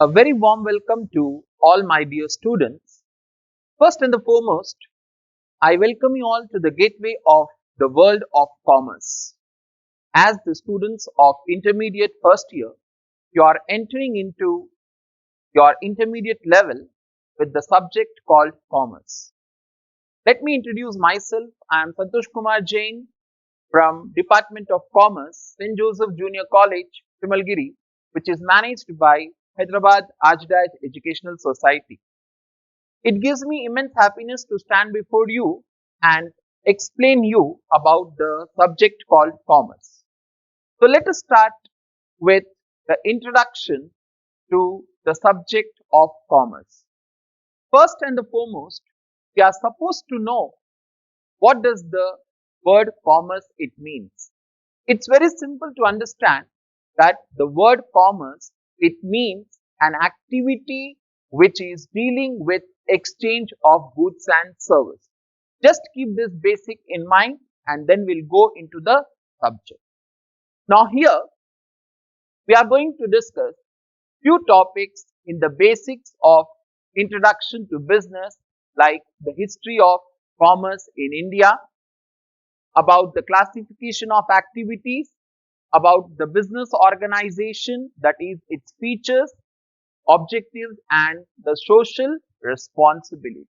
A very warm welcome to all my dear students. First and the foremost, I welcome you all to the gateway of the world of commerce. As the students of intermediate first year, you are entering into your intermediate level with the subject called commerce. Let me introduce myself. I am Santosh Kumar Jain from Department of Commerce, St. Joseph Junior College, Timalgiri, which is managed by Hyderabad Ajdaj Educational Society. It gives me immense happiness to stand before you and explain you about the subject called commerce. So let us start with the introduction to the subject of commerce. First and the foremost, we are supposed to know what does the word commerce it means. It's very simple to understand that the word commerce, it means an activity which is dealing with exchange of goods and service. Just keep this basic in mind and then we'll go into the subject. Now here we are going to discuss few topics in the basics of introduction to business, like the history of commerce in India, about the classification of activities, about the business organization, that is its features, objectives and the social responsibility.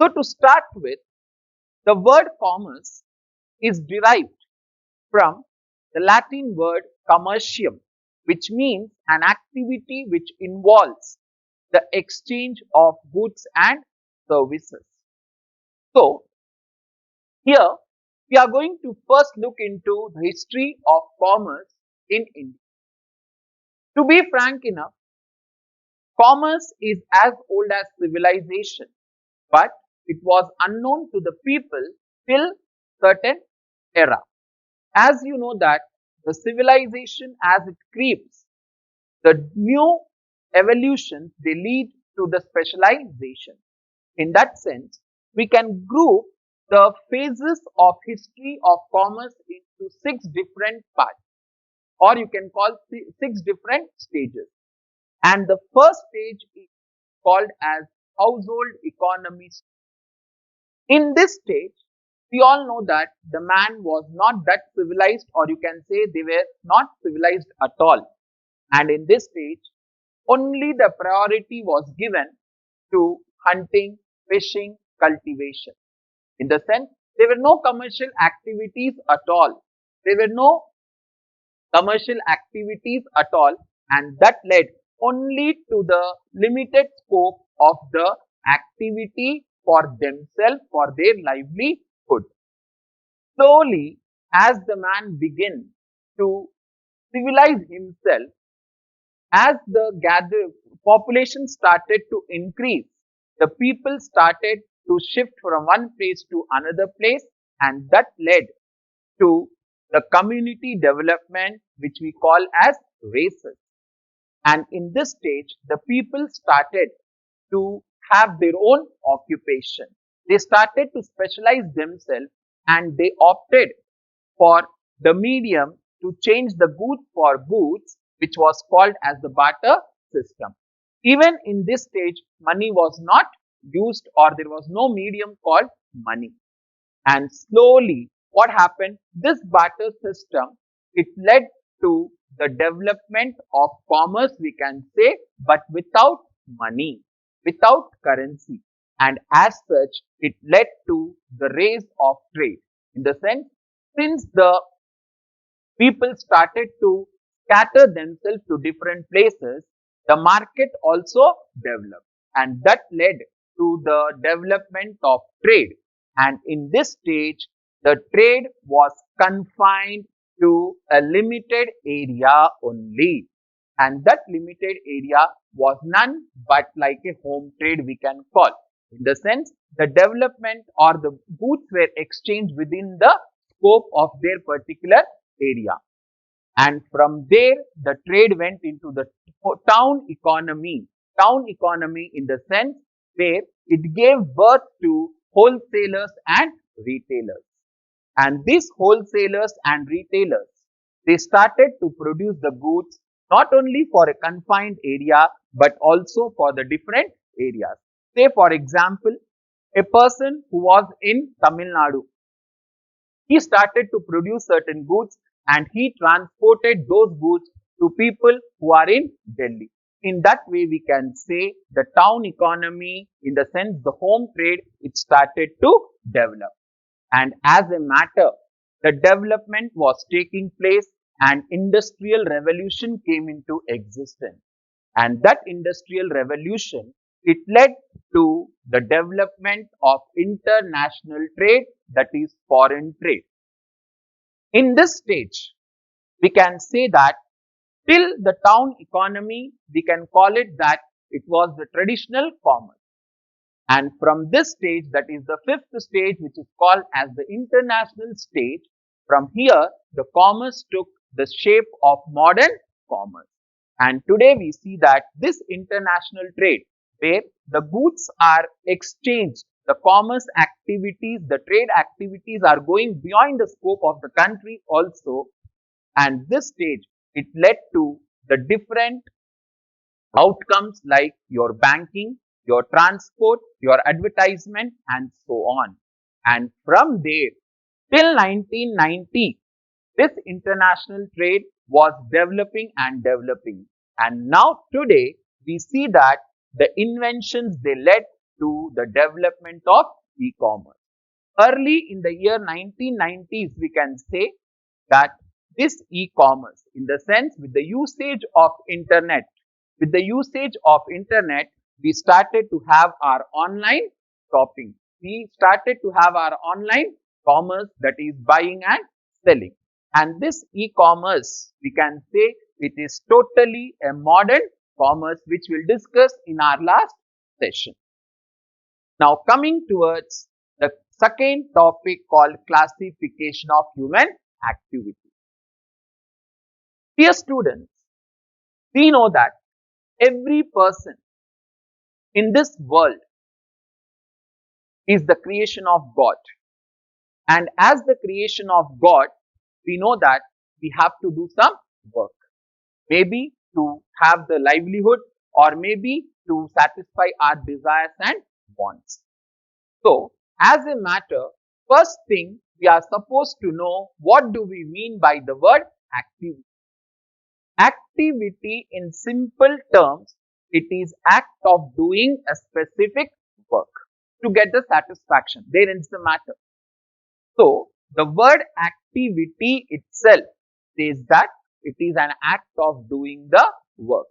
So to start with, the word commerce is derived from the Latin word commercium, which means an activity which involves the exchange of goods and services. So here we are going to first look into the history of commerce in India. To be frank enough, commerce is as old as civilization, but it was unknown to the people till certain era. As you know that the civilization as it creeps, the new evolutions, they lead to the specialization. In that sense, we can group the phases of history of commerce into 6 different parts, or you can call 6 different stages. And the first stage is called as household economy. In this stage, we all know that the man was not that civilized, or you can say they were not civilized at all. And in this stage, only the priority was given to hunting, fishing, cultivation. In the sense, there were no commercial activities at all. There were no commercial activities at all, and that led only to the limited scope of the activity for themselves, for their livelihood. Slowly, as the man began to civilize himself, as the population started to increase, the people started to shift from one place to another place, and that led to the community development, which we call as races. And in this stage, the people started to have their own occupation. They started to specialize themselves and they opted for the medium to change the goods for goods, which was called as the barter system. Even in this stage, money was not used, or there was no medium called money. And slowly, what happened? This barter system, it led to the development of commerce, we can say, but without money, without currency. And as such, it led to the rise of trade. In the sense, since the people started to scatter themselves to different places, the market also developed. And that led to the development of trade. And in this stage, the trade was confined to a limited area only. And that limited area was none but like a home trade, we can call. In the sense, the development or the goods were exchanged within the scope of their particular area. And from there, the trade went into the town economy. Town economy in the sense where it gave birth to wholesalers and retailers. And these wholesalers and retailers, they started to produce the goods not only for a confined area but also for the different areas. Say for example, a person who was in Tamil Nadu, he started to produce certain goods and he transported those goods to people who are in Delhi. In that way, we can say the town economy, in the sense the home trade, it started to develop. And as a matter, the development was taking place and industrial revolution came into existence. And that industrial revolution, it led to the development of international trade, that is foreign trade. In this stage, we can say that till the town economy, we can call it that it was the traditional commerce. And from this stage, that is the fifth stage, which is called as the international stage, from here, the commerce took the shape of modern commerce. And today we see that this international trade, where the goods are exchanged, the commerce activities, the trade activities are going beyond the scope of the country also. And this stage, it led to the different outcomes like your banking, your transport, your advertisement, and so on. And from there, till 1990, this international trade was developing and developing. And now today, we see that the inventions, they led to the development of e-commerce. Early in the year 1990s, we can say that this e-commerce, in the sense with the usage of internet, we started to have our online shopping. We started to have our online commerce, that is buying and selling. And this e-commerce, we can say it is totally a modern commerce, which we'll discuss in our last session. Now coming towards the second topic called classification of human activity. Dear students, we know that every person in this world is the creation of God. And as the creation of God, we know that we have to do some work. Maybe to have the livelihood, or maybe to satisfy our desires and wants. So, as a matter, first thing we are supposed to know, what do we mean by the word activity? Activity, in simple terms, it is act of doing a specific work to get the satisfaction. There ends the matter. So, the word activity itself says that it is an act of doing the work.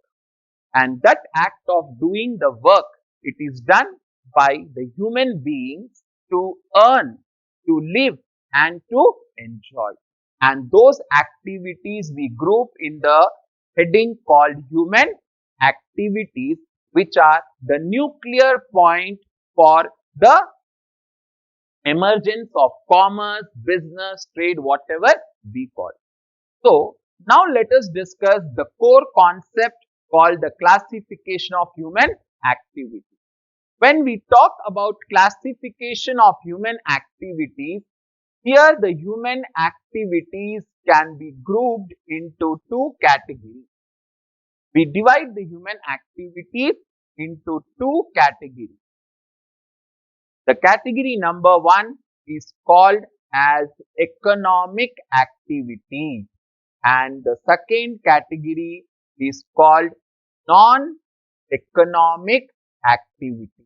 And that act of doing the work, it is done by the human beings to earn, to live, and to enjoy. And those activities we group in the heading called human activities, which are the nuclear point for the emergence of commerce, business, trade, whatever we call. So, now let us discuss the core concept called the classification of human activity. When we talk about classification of human activities, here the human activities can be grouped into two categories. We divide the human activities into two categories. The category number one is called as economic activity, and the second category is called non-economic activity.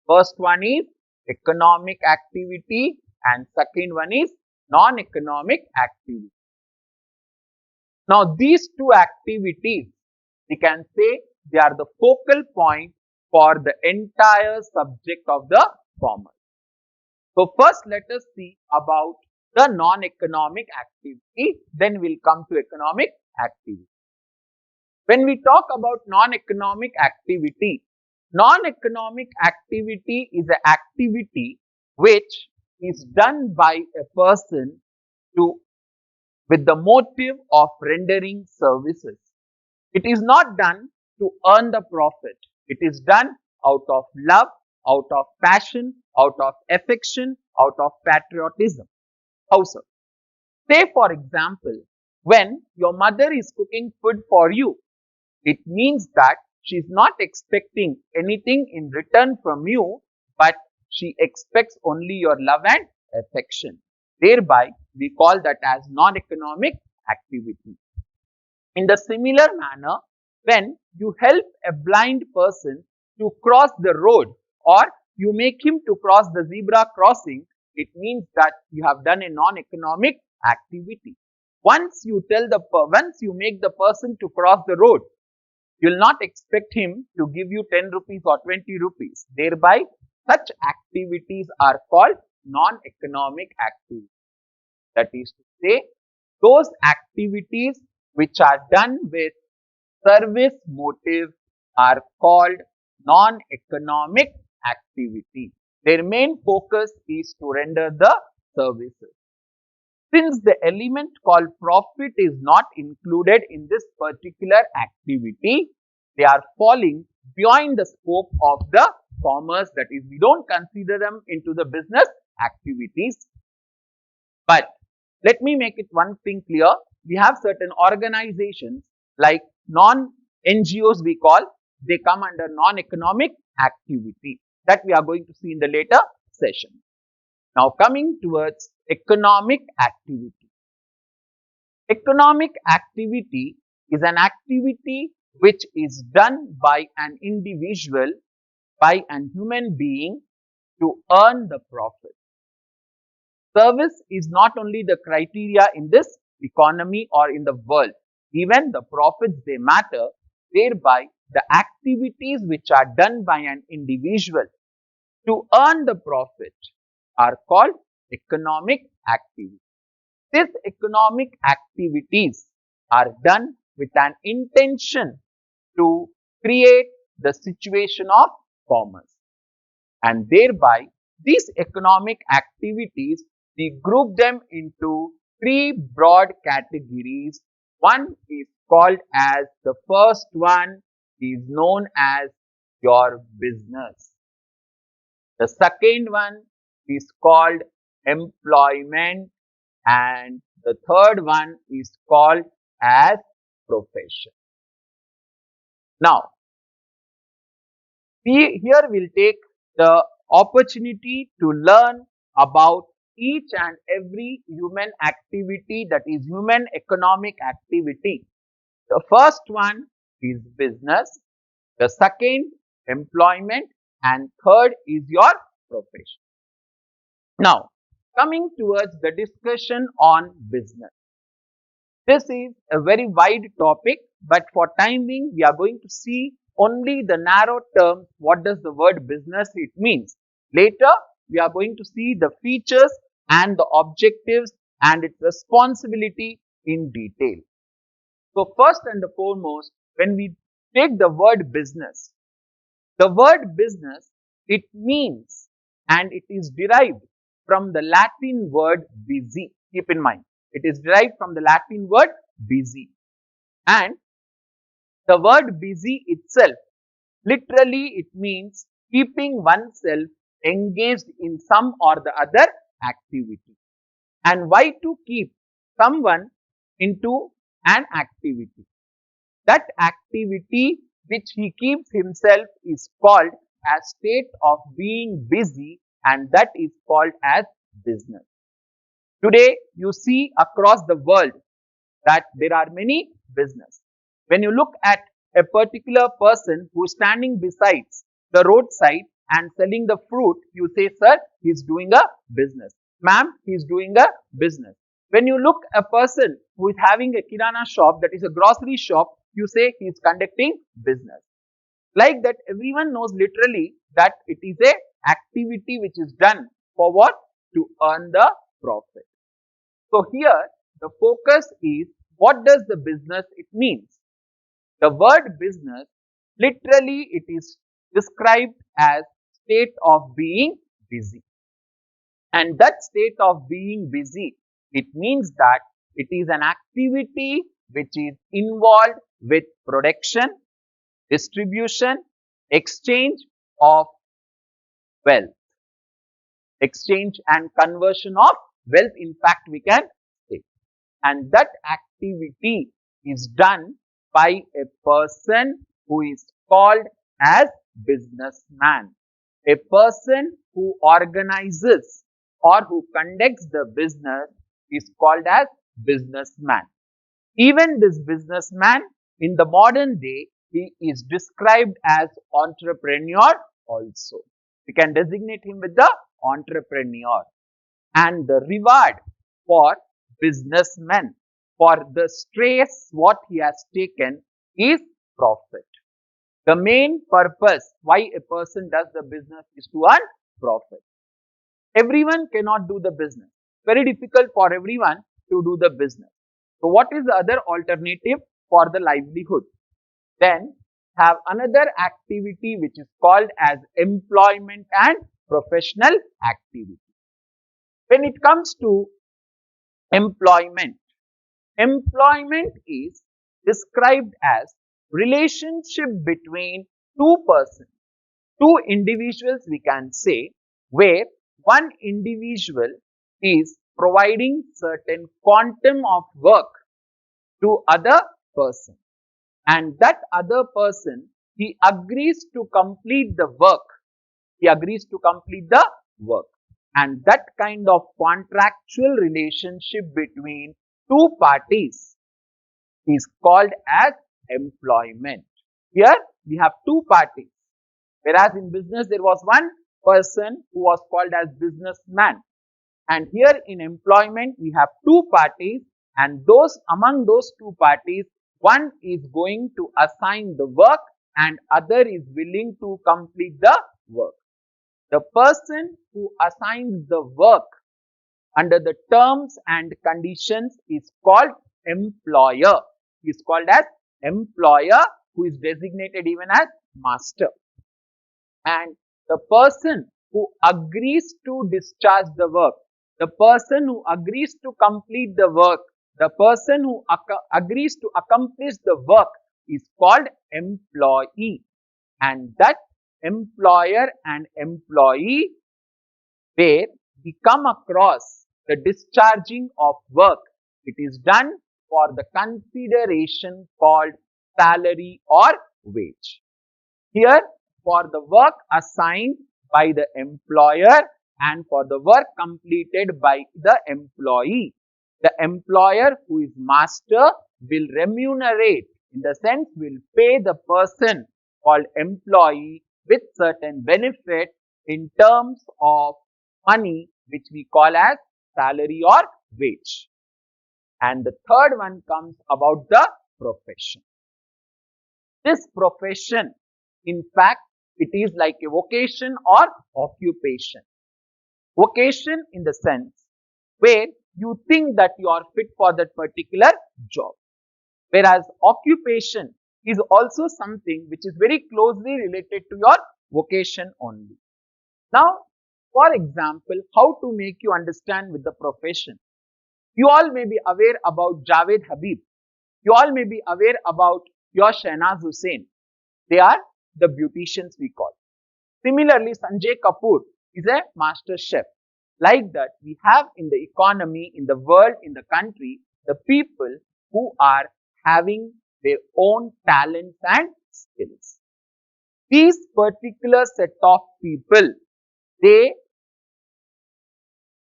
First one is economic activity and second one is non-economic activity. Now these two activities, we can say they are the focal point for the entire subject of the commerce. So first let us see about the non-economic activity, then we'll come to economic activity. When we talk about non-economic activity is an activity which is done by a person with the motive of rendering services. It is not done to earn the profit. It is done out of love, out of passion, out of affection, out of patriotism. How so? Say for example, when your mother is cooking food for you, It means that she is not expecting anything in return from you, but she expects only your love and affection. Thereby, we call that as non-economic activity. In the similar manner, when you help a blind person to cross the road or you make him to cross the zebra crossing, it means that you have done a non-economic activity. Once you make the person to cross the road, you will not expect him to give you 10 rupees or 20 rupees. Thereby, such activities are called non-economic activities. That is to say, those activities which are done with service motive are called non-economic activity. Their main focus is to render the services. Since the element called profit is not included in this particular activity, they are falling beyond the scope of the commerce. That is, we don't consider them into the business activities. But let me make it one thing clear. We have certain organizations like non-NGOs we call, they come under non-economic activity. That we are going to see in the later session. Now coming towards economic activity. Economic activity is an activity which is done by an individual, by an human being to earn the profit. Service is not only the criteria in this economy or in the world. Even the profits, they matter. Thereby, the activities which are done by an individual to earn the profit are called economic activities. These economic activities are done with an intention to create the situation of commerce. And thereby, these economic activities, we group them into three broad categories. One is called as, the first one is known as your business. The second one is called employment, and the third one is called as profession. Now, here we'll take the opportunity to learn about each and every human activity, that is human economic activity. The first one is business, the second employment, and third is your profession. Now, coming towards the discussion on business. This is a very wide topic, but for time being, we are going to see only the narrow terms. What does the word business it means? Later, we are going to see the features and the objectives and its responsibility in detail. So, first and the foremost, when we take the word business, it means, and it is derived from the Latin word busy. Keep in mind, it is derived from the Latin word busy. And the word busy itself, literally it means keeping oneself engaged in some or the other activity. And why to keep someone into an activity? That activity which he keeps himself is called as state of being busy, and that is called as business. Today, you see across the world that there are many business. When you look at a particular person who is standing beside the roadside and selling the fruit, you say, sir, he is doing a business. Ma'am, he is doing a business. When you look at a person who is having a kirana shop, that is a grocery shop, you say he is conducting business. Like that, everyone knows literally that it is a activity which is done for what? To earn the profit. So here, the focus is, what does the business it means? The word business, literally it is described as state of being busy. And that state of being busy, it means that it is an activity which is involved with production, distribution, exchange of wealth. Exchange and conversion of wealth, in fact, we can say. And that activity is done by a person who is called as businessman. A person who organizes or who conducts the business is called as businessman. Even this businessman in the modern day, he is described as entrepreneur also. We can designate him with the entrepreneur. And the reward for businessmen for the stress what he has taken is profit. The main purpose why a person does the business is to earn profit. Everyone cannot do the business. Very difficult for everyone to do the business. So what is the other alternative for the livelihood? Then have another activity which is called as employment and professional activity. When it comes to employment, employment is described as relationship between two persons, two individuals we can say, where one individual is providing certain quantum of work to other person, and that other person, he agrees to complete the work. He agrees to complete the work. And that kind of contractual relationship between two parties is called as employment. Here we have two parties. Whereas in business there was one person who was called as businessman. And here in employment we have two parties, and those among those two parties, one is going to assign the work and other is willing to complete the work. The person who assigns the work under the terms and conditions is called employer. He is called as employer, who is designated even as master. And the person who agrees to discharge the work, the person who agrees to complete the work, the person who agrees to accomplish the work is called employee. And that employer and employee, where we come across the discharging of work, it is done for the consideration called salary or wage. Here, for the work assigned by the employer and for the work completed by the employee, the employer who is master will remunerate, in the sense will pay the person called employee with certain benefit in terms of money, which we call as salary or wage. And the third one comes about the profession. This profession, in fact, it is like a vocation or occupation. Vocation in the sense where you think that you are fit for that particular job. Whereas occupation is also something which is very closely related to your vocation only. Now, for example, how to make you understand with the profession. You all may be aware about Javed Habib. You all may be aware about your Shehnaz Hussain. They are the beauticians we call. Similarly, Sanjay Kapoor is a master chef. Like that, we have in the economy, in the world, in the country, the people who are having their own talents and skills. These particular set of people, they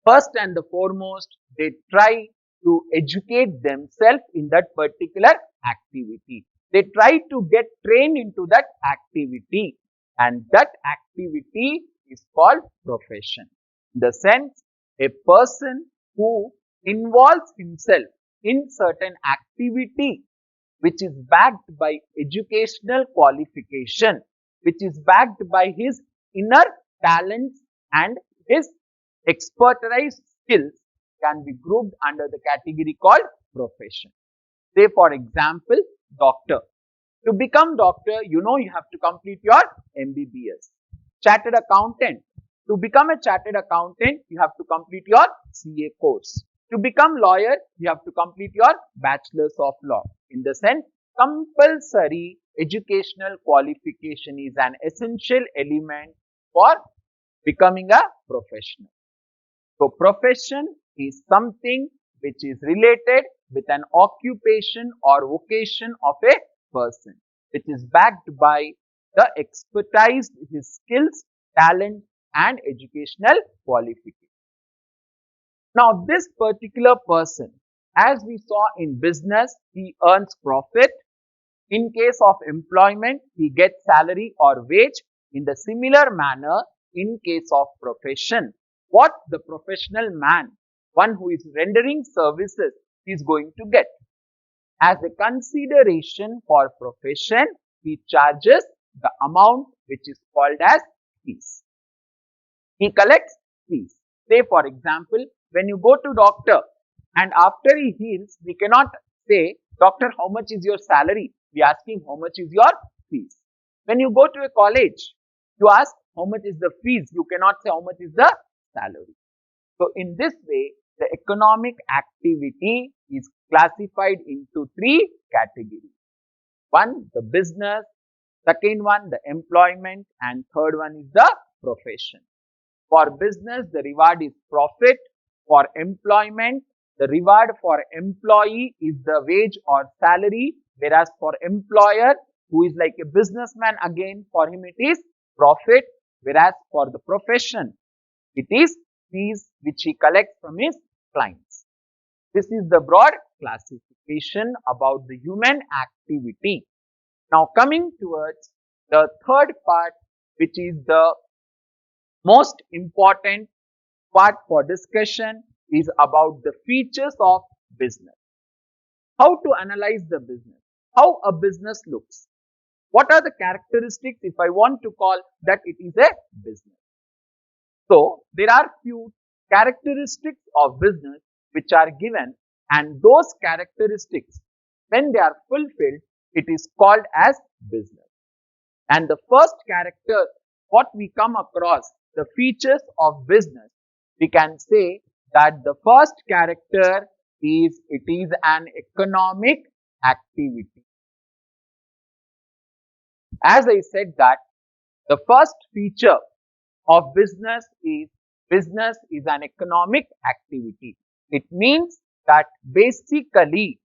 first and the foremost, they try to educate themselves in that particular activity. They try to get trained into that activity, and that activity is called profession. In the sense, a person who involves himself in certain activity which is backed by educational qualification, which is backed by his inner talents and his expertise skills, can be grouped under the category called profession. Say for example, doctor. To become doctor, you have to complete your MBBS. Chartered accountant. To become a chartered accountant, you have to complete your CA course. To become lawyer, you have to complete your bachelor's of law. In the sense, compulsory educational qualification is an essential element for becoming a professional. So, profession is something which is related with an occupation or vocation of a person, which is backed by the expertise, his skills, talent, and educational qualification. Now, this particular person, as we saw in business, he earns profit. In case of employment, he gets salary or wage. In the similar manner, in case of profession, what the professional man, one who is rendering services, is going to get. As a consideration for profession, he charges the amount which is called as fees. He collects fees. Say for example, when you go to doctor and after he heals, we cannot say, doctor, how much is your salary? We ask him, how much is your fees? When you go to a college, you ask, how much is the fees? You cannot say, how much is the salary? So, in this way, the economic activity is classified into three categories. One, the business. Second one, the employment. And third one is the profession. For business, the reward is profit. For employment, the reward for employee is the wage or salary. Whereas for employer, who is like a businessman, again, for him it is profit. Whereas for the profession, it is fees which he collects from his clients. This is the broad classification about the human activity. Now coming towards the third part, which is the most important part for discussion, is about the features of business. How to analyze the business, how a business looks. What are the characteristics if I want to call that it is a business? So, there are few characteristics of business which are given, and those characteristics, when they are fulfilled, it is called as business. And the first character, what we come across, the features of business, we can say that the first character is, it is an economic activity. As I said that the first feature of business is an economic activity. It means that basically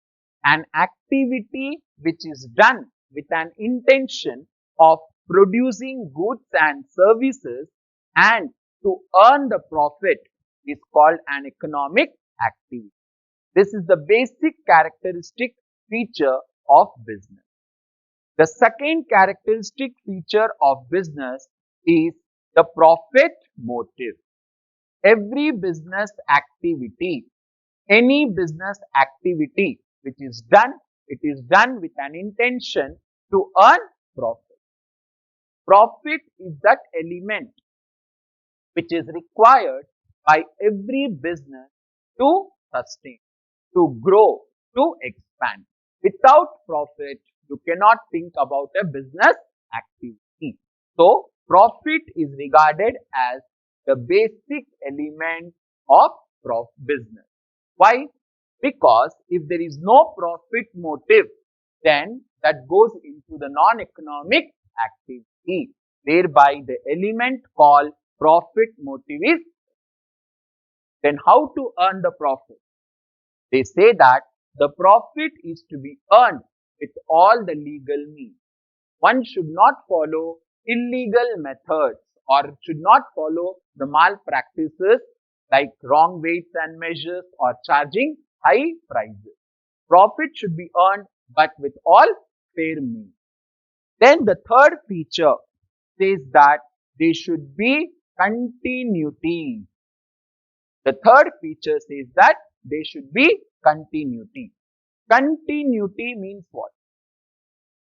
an activity which is done with an intention of producing goods and services and to earn the profit is called an economic activity. This is the basic characteristic feature of business. The second characteristic feature of business is the profit motive. Every business activity, any business activity which is done, it is done with an intention to earn profit. Profit is that element which is required by every business to sustain, to grow, to expand. Without profit, you cannot think about a business activity. So, profit is regarded as the basic element of business. Why? Because if there is no profit motive, then that goes into the non-economic activity, whereby the element called profit motive is. Then how to earn the profit? They say that the profit is to be earned with all the legal means. One should not follow illegal methods or should not follow the malpractices like wrong weights and measures or charging high prices. Profit should be earned but with all fair means. Then the third feature says that there should be continuity. The third feature says that there should be continuity. Continuity means what?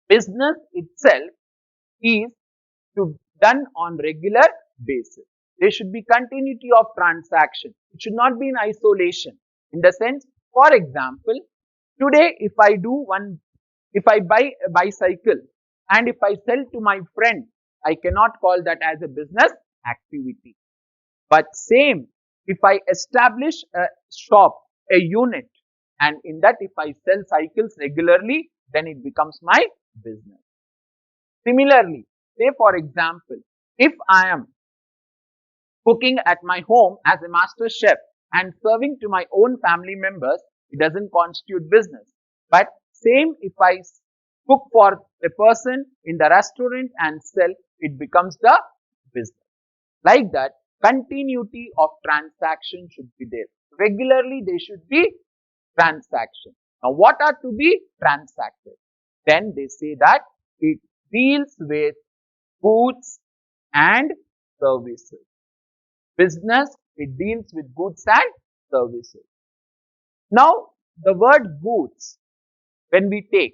Business itself is to done on regular basis. There should be continuity of transaction. It should not be in isolation. In the sense, for example, today if I buy a bicycle and if I sell to my friend, I cannot call that as a business activity. But same, if I establish a shop, a unit, and in that if I sell cycles regularly, then it becomes my business. Similarly, say for example, if I am cooking at my home as a master chef and serving to my own family members, it doesn't constitute business. But same if I cook for a person in the restaurant and sell, it becomes the business. Like that, continuity of transaction should be there. Regularly they should be transaction. Now what are to be transacted? Then they say that it deals with goods and services. Business, it deals with goods and services. Now the word goods, when we take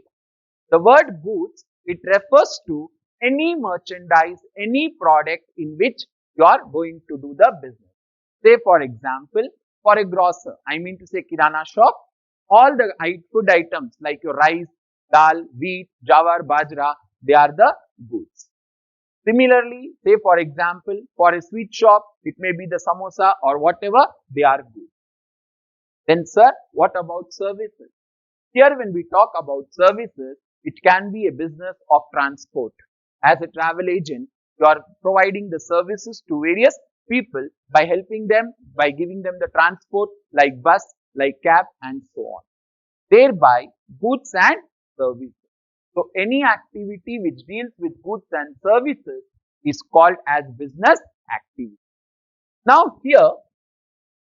the word goods, it refers to any merchandise, any product in which you are going to do the business. Say for example, for a grocer, I mean to say kirana shop, all the food items like your rice, dal, wheat, jawar, bajra, they are the goods. Similarly, say for example, for a sweet shop, it may be the samosa or whatever, they are goods. Then sir, what about services? Here when we talk about services, it can be a business of transport. As a travel agent, you are providing the services to various people by helping them, by giving them the transport like bus, like cab and so on. Thereby, goods and services. So, any activity which deals with goods and services is called as business activity. Now, here,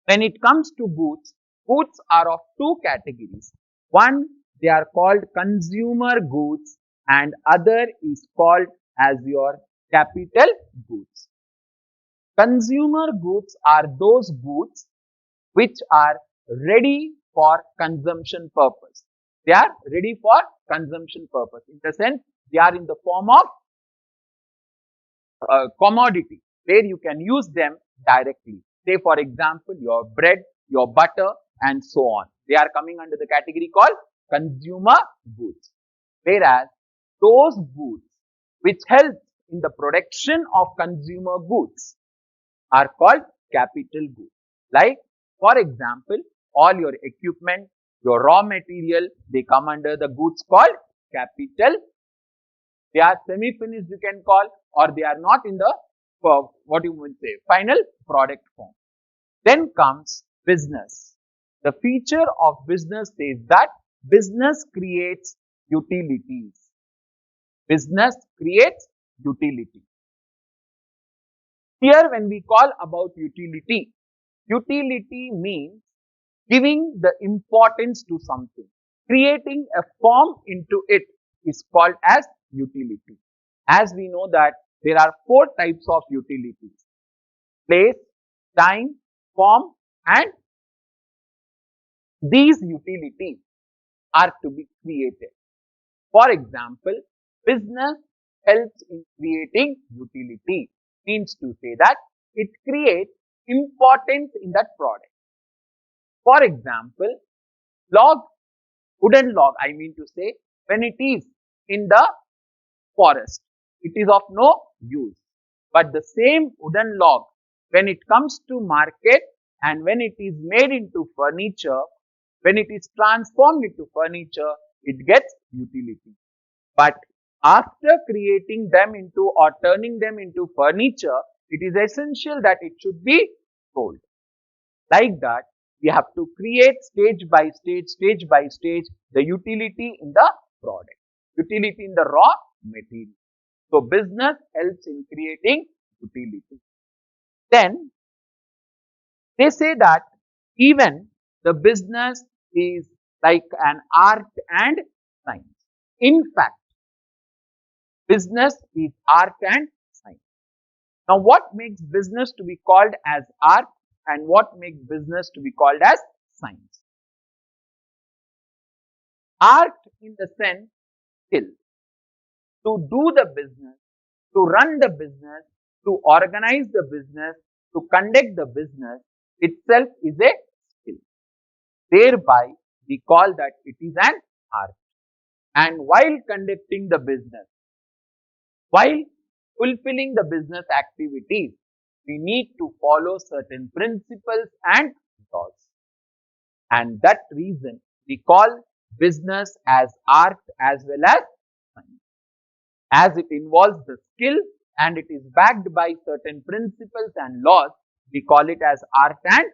when it comes to goods, goods are of two categories. One, they are called consumer goods and other is called as your capital goods. Consumer goods are those goods which are ready for consumption purpose. They are ready for consumption purpose. In the sense, they are in the form of commodity where you can use them directly. Say for example, your bread, your butter and so on. They are coming under the category called consumer goods. Whereas those goods which help in the production of consumer goods are called capital goods. Like for example, all your equipment, your raw material, they come under the goods called capital. They are semi-finished you can call, or they are not in the what you would say final product form. Then comes business. The feature of business is that business creates utilities. Business creates utility. Here when we call about utility, utility means giving the importance to something. Creating a form into it is called as utility. As we know that there are four types of utilities: place, time, form and these utilities are to be created. For example, business helps in creating utility, means to say that it creates importance in that product. For example, log, wooden log, I mean to say, when it is in the forest, it is of no use. But the same wooden log, when it comes to market and when it is made into furniture, when it is transformed into furniture, it gets utility. But after creating them into or turning them into furniture, it is essential that it should be sold. Like that, we have to create stage by stage the utility in the product, utility in the raw material. So business helps in creating utility. Then they say that even the business is like an art and science. In fact, business is art and science. Now what makes business to be called as art and what makes business to be called as science? Art in the sense skill. To do the business, to run the business, to organize the business, to conduct the business itself is a skill. Thereby, we call that it is an art. And while conducting the business, while fulfilling the business activities, we need to follow certain principles and laws. And that reason we call business as art as well as science. As it involves the skill and it is backed by certain principles and laws, we call it as art and